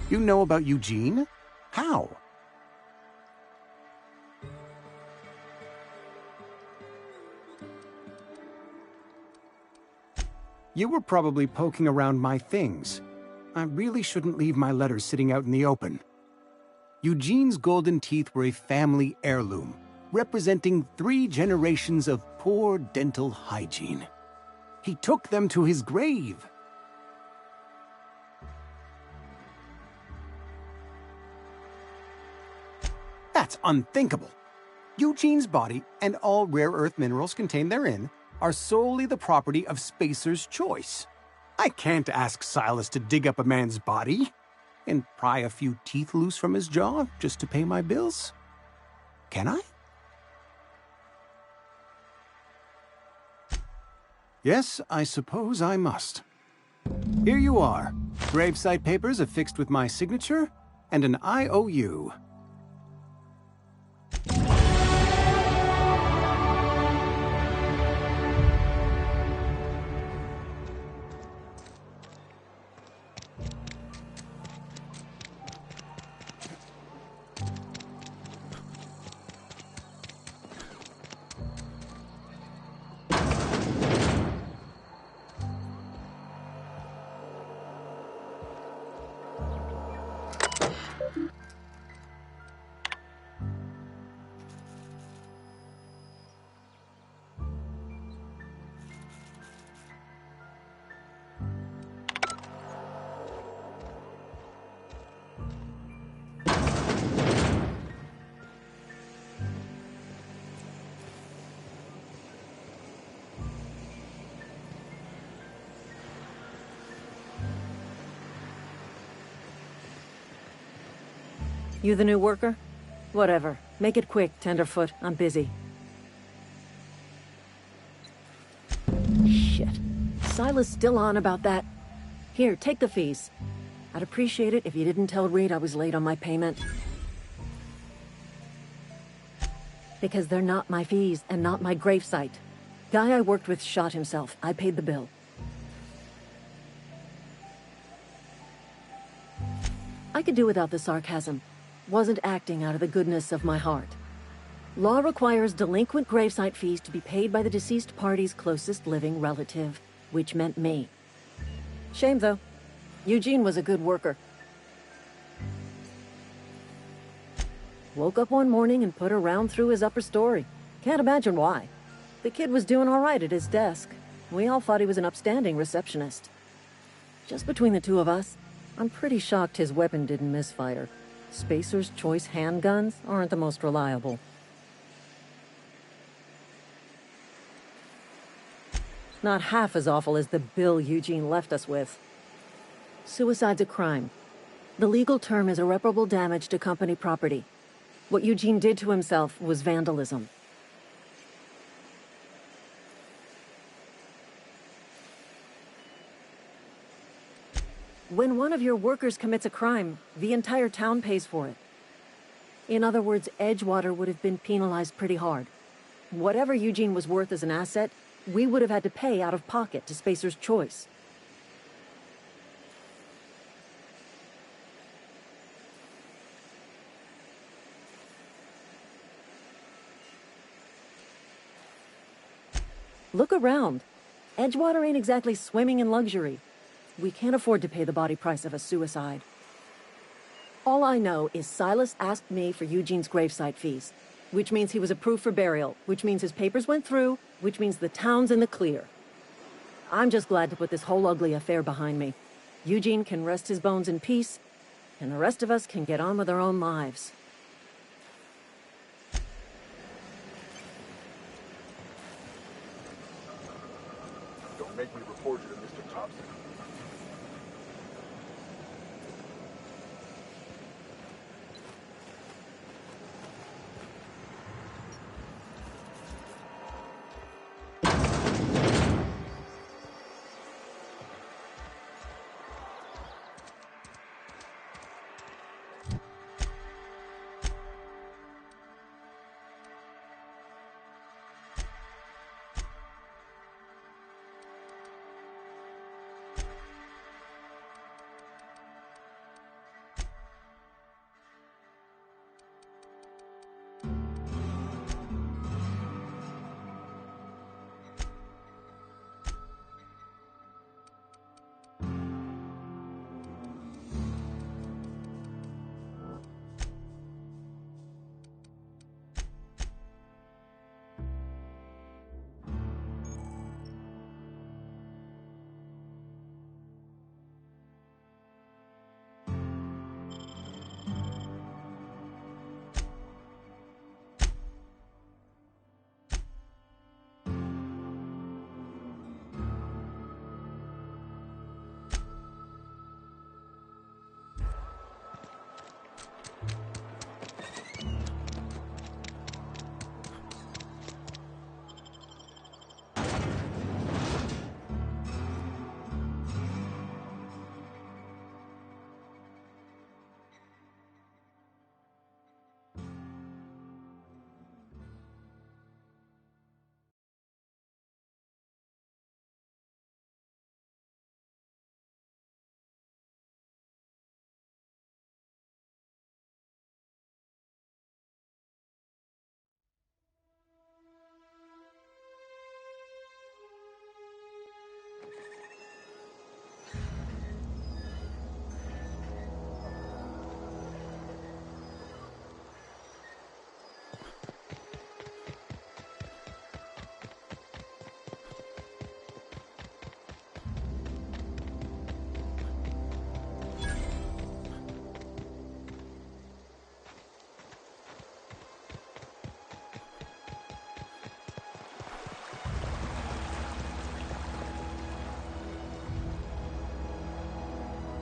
You know about Eugene? How? You were probably poking around my things. I really shouldn't leave my letters sitting out in the open. Eugene's golden teeth were a family heirloom, representing 3 generations of poor dental hygiene. He took them to his grave. That's unthinkable. Eugene's body and all rare earth minerals contained therein are solely the property of Spacer's Choice. I can't ask Silas to dig up a man's body and pry a few teeth loose from his jaw just to pay my bills. Can I? Yes, I suppose I must. Here you are. Gravesite papers affixed with my signature and an IOU. You the new worker? Whatever. Make it quick, Tenderfoot. I'm busy. Shit. Silas still on about that. Here, take the fees. I'd appreciate it if you didn't tell Reed I was late on my payment. Because they're not my fees and not my gravesite. Guy I worked with shot himself. I paid the bill. I could do without the sarcasm. Wasn't acting out of the goodness of my heart. Law requires delinquent gravesite fees to be paid by the deceased party's closest living relative, which meant me. Shame, though. Eugene was a good worker. Woke up one morning and put a round through his upper story. Can't imagine why. The kid was doing all right at his desk. We all thought he was an upstanding receptionist. Just between the two of us, I'm pretty shocked his weapon didn't misfire. Spacer's Choice handguns aren't the most reliable. Not half as awful as the bill Eugene left us with. Suicide's a crime. The legal term is irreparable damage to company property. What Eugene did to himself was vandalism. When one of your workers commits a crime, the entire town pays for it. In other words, Edgewater would have been penalized pretty hard. Whatever Eugene was worth as an asset, we would have had to pay out of pocket to Spacer's Choice. Look around. Edgewater ain't exactly swimming in luxury. We can't afford to pay the body price of a suicide. All I know is Silas asked me for Eugene's gravesite fees, which means he was approved for burial, which means his papers went through, which means the town's in the clear. I'm just glad to put this whole ugly affair behind me. Eugene can rest his bones in peace, and the rest of us can get on with our own lives. Don't make me report you to Mr. Thompson.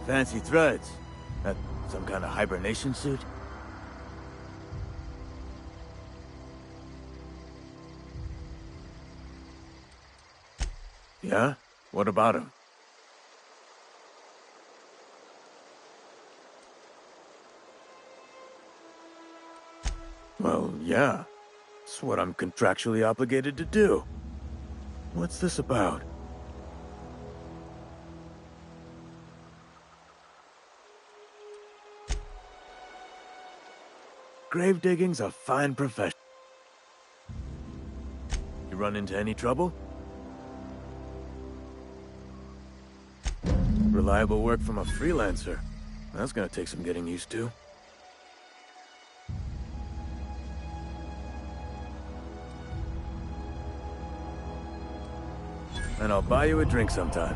Fancy threads. That some kind of hibernation suit? Yeah? What about him? Well, yeah. It's what I'm contractually obligated to do. What's this about? Grave digging's a fine profession. You run into any trouble? Reliable work from a freelancer. That's gonna take some getting used to. And I'll buy you a drink sometime.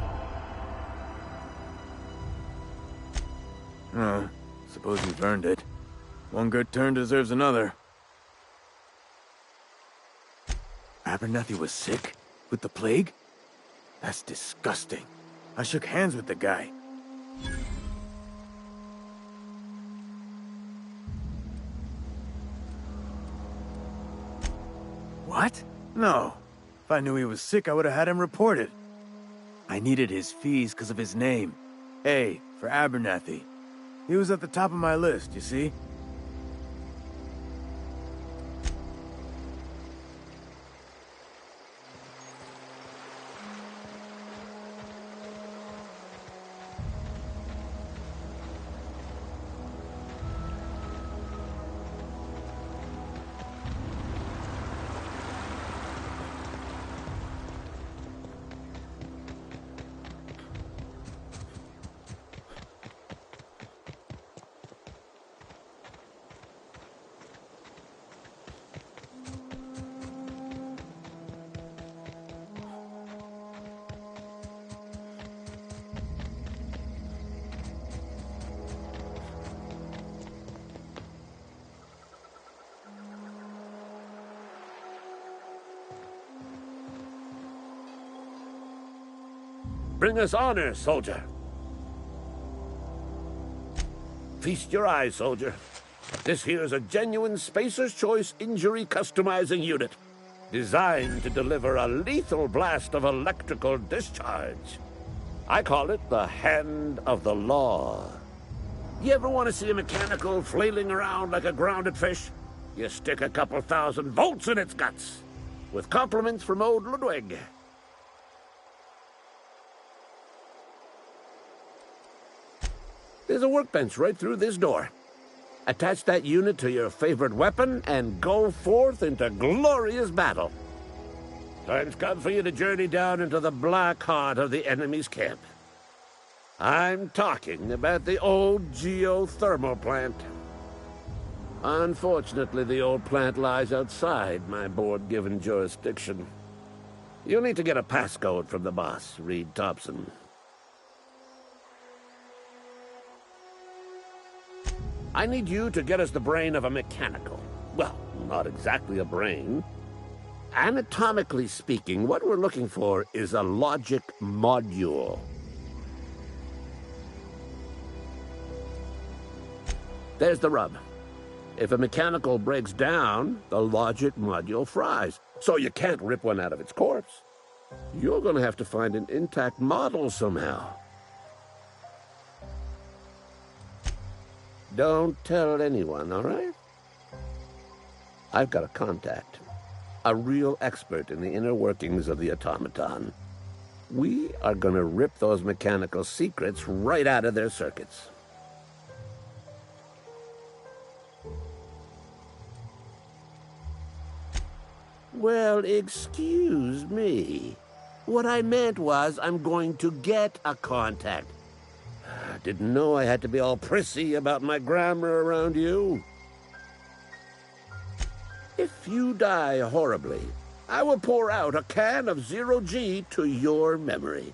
Oh, suppose you've earned it. One good turn deserves another. Abernathy was sick? With the plague? That's disgusting. I shook hands with the guy. What? No. If I knew he was sick, I would have had him reported. I needed his fees because of his name. A, for Abernathy. He was at the top of my list, you see? Bring us honor, soldier. Feast your eyes, soldier. This here's a genuine Spacer's Choice injury customizing unit, designed to deliver a lethal blast of electrical discharge. I call it the Hand of the Law. You ever want to see a mechanical flailing around like a grounded fish? You stick a couple thousand volts in its guts. With compliments from old Ludwig. There's a workbench right through this door. Attach that unit to your favorite weapon and go forth into glorious battle. Time's come for you to journey down into the black heart of the enemy's camp. I'm talking about the old geothermal plant. Unfortunately, the old plant lies outside my board-given jurisdiction. You'll need to get a passcode from the boss, Reed Thompson. I need you to get us the brain of a mechanical. Well, not exactly a brain. Anatomically speaking, what we're looking for is a logic module. There's the rub. If a mechanical breaks down, the logic module fries. So you can't rip one out of its corpse. You're going to have to find an intact model somehow. Don't tell anyone, all right? I've got a contact. A real expert in the inner workings of the automaton. We are going to rip those mechanical secrets right out of their circuits. Well, excuse me. What I meant was I'm going to get a contact. Didn't know I had to be all prissy about my grammar around you. If you die horribly, I will pour out a can of 0G to your memory.